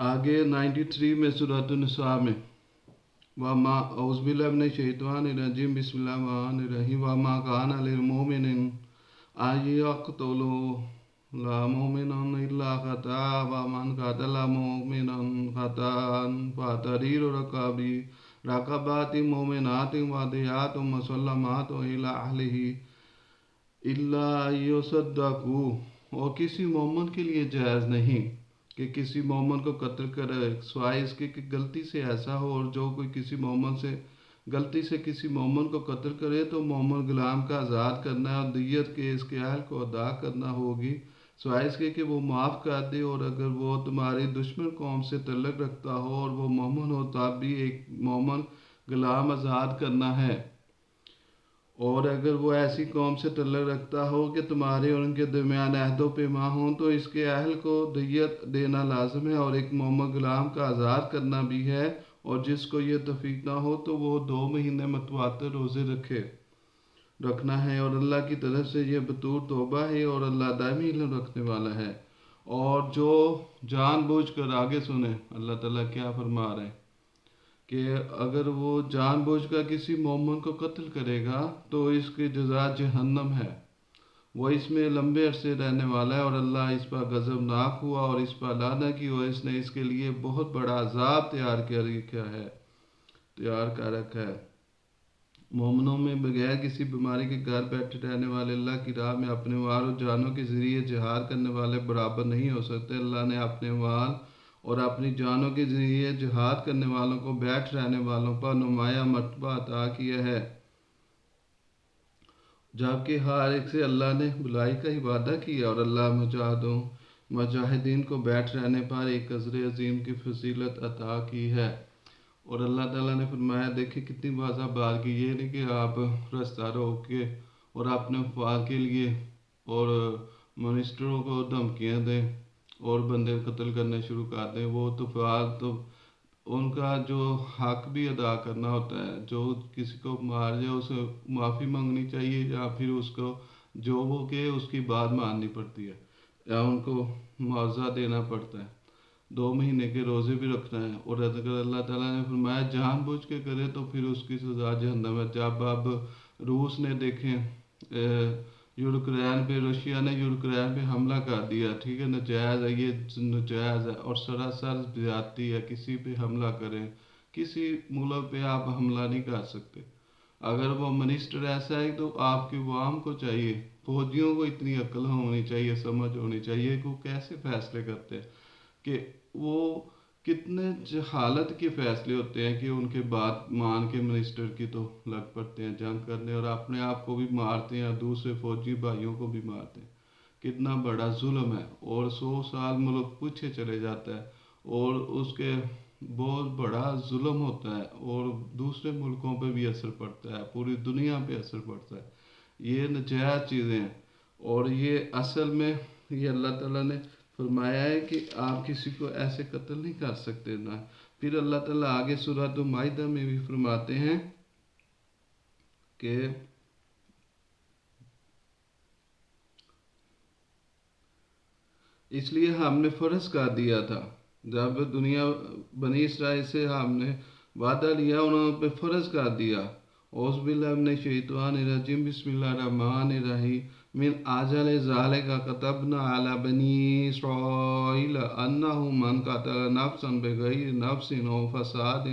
آگے 93 میں سورۃ النساء میں وما اعوذ باللہ من الشیطان الرجیم بسم اللہ الرحمن الرحیم وما کان للمؤمن ان یقتل لا مؤمنا الا خطا ومن قتل مؤمنا خطا فتحرير رقبات مؤمنات وديات مسلمات الى اهله الا یصدقوا، اور کسی مومن کے لیے جائز نہیں کہ کسی مومن کو قتل کرے سوائے اس کے کہ غلطی سے ایسا ہو، اور جو کوئی کسی مومن سے غلطی سے کسی مومن کو قتل کرے تو مومن غلام کا آزاد کرنا ہے اور دیت کے اس کے اہل کو ادا کرنا ہوگی، سوائے اس کے کہ وہ معاف کر دے، اور اگر وہ تمہاری دشمن قوم سے تعلق رکھتا ہو اور وہ مومن ہو تب بھی ایک مومن غلام آزاد کرنا ہے، اور اگر وہ ایسی قوم سے تعلق رکھتا ہو کہ تمہارے اور ان کے درمیان عہد و پیما ہوں تو اس کے اہل کو دیت دینا لازم ہے، اور ایک مومن غلام کا آزاد کرنا بھی ہے، اور جس کو یہ توفیق نہ ہو تو وہ 2 مہینے متواتر روزے رکھنا ہے، اور اللہ کی طرف سے یہ بطور توبہ ہے، اور اللہ دائمی علم رکھنے والا ہے۔ اور جو جان بوجھ کر آگے سنیں اللہ تعالیٰ کیا فرما رہے ہیں کہ اگر وہ جان بوجھ کر کسی مومن کو قتل کرے گا تو اس کی جزا جہنم ہے، وہ اس میں لمبے عرصے رہنے والا ہے، اور اللہ اس پر غضبناک ہوا اور اس پر لعنت کی، اور اس نے اس کے لیے بہت بڑا عذاب تیار کر رکھا ہے۔ مومنوں میں بغیر کسی بیماری کے گھر بیٹھے رہنے والے اللہ کی راہ میں اپنے مال و جانوں کے ذریعے جہاد کرنے والے برابر نہیں ہو سکتے۔ اللہ نے اپنے مال اور اپنی جانوں کے ذریعے جہاد کرنے والوں کو بیٹھ رہنے والوں پر نمایاں مرتبہ عطا کیا ہے، جبکہ ہر ایک سے اللہ نے بھلائی کا ہی وعدہ کیا، اور اللہ مجاہدین کو بیٹھ رہنے پر ایک اجر عظیم کی فضیلت عطا کی ہے۔ اور اللہ تعالیٰ نے فرمایا دیکھیں کتنی واضح بات کی، یہ نہیں کہ آپ رستہ روک کے اور اپنے افواج کے لیے اور منسٹروں کو دھمکیاں دیں اور بندے قتل کرنے شروع کر دیں، وہ تو فعال تو ان کا جو حق بھی ادا کرنا ہوتا ہے، جو کسی کو مار جائے اسے معافی مانگنی چاہیے، یا پھر اس کو جو وہ کہ اس کی بات ماننی پڑتی ہے، یا ان کو معاوضہ دینا پڑتا ہے، 2 مہینے کے روزے بھی رکھنا ہے۔ اور اگر اللہ تعالیٰ نے فرمایا جان بوجھ کے کرے تو پھر اس کی سزا جہنم ہے۔ جب اب روس نے دیکھیں روشیا نے یوکرین پہ حملہ کر دیا، ٹھیک ہے، ناجائز ہے، یہ ناجائز ہے اور سراسر زیادتی ہے، کسی پہ حملہ کریں، کسی ملک پہ آپ حملہ نہیں کر سکتے۔ اگر وہ منسٹر ایسا ہے تو آپ کے عوام کو چاہیے، فوجیوں کو اتنی عقل ہونی چاہیے، سمجھ ہونی چاہیے کہ وہ کیسے فیصلے کرتے ہیں، کہ وہ کتنے جہالت کے فیصلے ہوتے ہیں کہ ان کے بات مان کے منسٹر کی تو لگ پڑتے ہیں جنگ کرنے، اور اپنے آپ کو بھی مارتے ہیں اور دوسرے فوجی بھائیوں کو بھی مارتے ہیں۔ کتنا بڑا ظلم ہے، اور 100 سال ملک پیچھے چلے جاتا ہے، اور اس کے بہت بڑا ظلم ہوتا ہے، اور دوسرے ملکوں پہ بھی اثر پڑتا ہے، پوری دنیا پہ اثر پڑتا ہے۔ یہ ناجائز چیزیں ہیں، اور یہ اصل میں یہ اللہ تعالیٰ نے فرمایا ہے کہ آپ کسی کو ایسے قتل نہیں کر سکتے نا۔ پھر اللہ تعالیٰ آگے سورۃ مائدہ میں بھی فرماتے ہیں کہ اس لیے ہم نے فرض کر دیا تھا، جب دنیا بنی اسرائیل سے ہم نے وعدہ لیا انہوں نے فرض کر دیا۔ اعوذ باللہ من الشیطان الرجیم بسم اللہ الرحمن الرحیم من اجل ذلك كتبنا على بني اسرائيل انه من قتل نفسا بغير نفس او فساد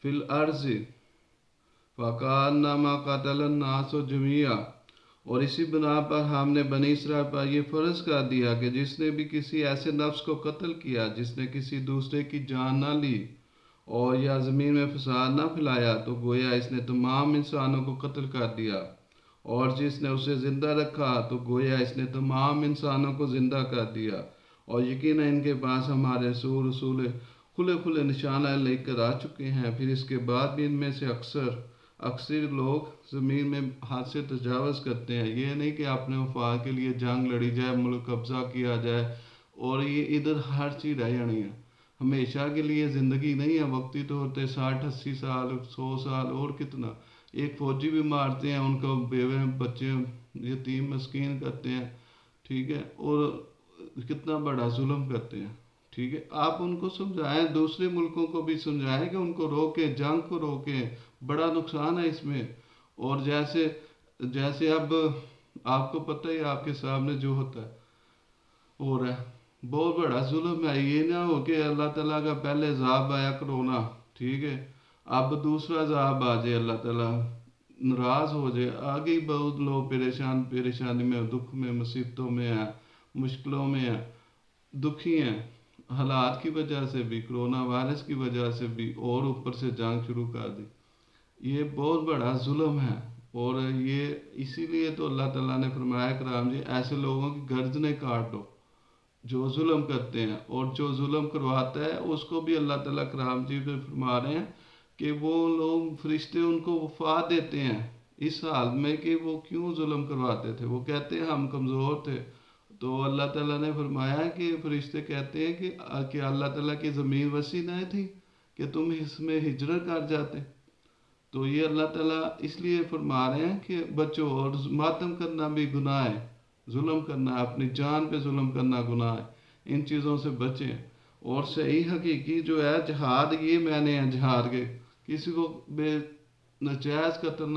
في الارض فكانما قتل الناس جميعا، اور اسی بنا پر ہم نے بنی اسرائیل پر یہ فرض کر دیا کہ جس نے بھی کسی ایسے نفس کو قتل کیا جس نے کسی دوسرے کی جان نہ لی اور یا زمین میں فساد نہ پھیلایا تو گویا اس نے تمام انسانوں کو قتل کر دیا، اور جس نے اسے زندہ رکھا تو گویا اس نے تمام انسانوں کو زندہ کر دیا، اور یقیناً ان کے پاس ہمارے رسول کھلے نشانہ لے کر آ چکے ہیں۔ پھر اس کے بعد بھی ان میں سے اکثر لوگ زمین میں حد سے تجاوز کرتے ہیں، یہ نہیں کہ اپنے مفاد کے لیے جنگ لڑی جائے، ملک قبضہ کیا جائے، اور یہ ادھر ہر چیز رہ جانی ہے، ہمیشہ کے لیے زندگی نہیں ہے، وقتی طور پہ 60-80 سال 100 سال اور کتنا۔ ایک فوجی بھی مارتے ہیں، ان کو بیوے بچے یتیم مسکین کرتے ہیں، ٹھیک ہے، اور کتنا بڑا ظلم کرتے ہیں۔ ٹھیک ہے، آپ ان کو سمجھائیں، دوسرے ملکوں کو بھی سمجھائیں کہ ان کو روکیں، جنگ کو روکیں، بڑا نقصان ہے اس میں۔ اور جیسے جیسے اب آپ کو پتہ ہی ہے، آپ کے سامنے جو ہوتا ہے ہو رہا ہے، بہت بڑا ظلم ہے۔ یہ نہ ہو کہ اللہ تعالیٰ کا پہلے عذاب آیا کرونا، ٹھیک ہے، اب دوسرا عذاب آ جائے، اللہ تعالیٰ ناراض ہو جائے، آگے ہی بہت لوگ پریشانی میں، دکھ میں، مصیبتوں میں ہیں، مشکلوں میں ہیں، دکھی ہیں، حالات کی وجہ سے بھی، کرونا وائرس کی وجہ سے بھی، اور اوپر سے جنگ شروع کر دی۔ یہ بہت بڑا ظلم ہے، اور یہ اسی لیے تو اللہ تعالیٰ نے فرمایا کرام جی ایسے لوگوں کی گردنیں کاٹ دو جو ظلم کرتے ہیں، اور جو ظلم کرواتا ہے اس کو بھی اللہ تعالیٰ کرام جی پہ فرما رہے ہیں کہ وہ لوگ فرشتے ان کو وفات دیتے ہیں اس حال میں کہ وہ کیوں ظلم کرواتے تھے، وہ کہتے ہیں ہم کمزور تھے، تو اللہ تعالیٰ نے فرمایا کہ فرشتے کہتے ہیں کہ اللہ تعالیٰ کی زمین وسیع نہ تھی کہ تم اس میں ہجرت کر جاتے۔ تو یہ اللہ تعالیٰ اس لیے فرما رہے ہیں کہ بچو، اور ماتم کرنا بھی گناہ ہے، ظلم کرنا، اپنی جان پہ ظلم کرنا گناہ ہے، ان چیزوں سے بچیں۔ اور صحیح حقیقی جو ہے جہاد، یہ میں نے ہیں جہاد کے، کسی کو بے نجائز قتل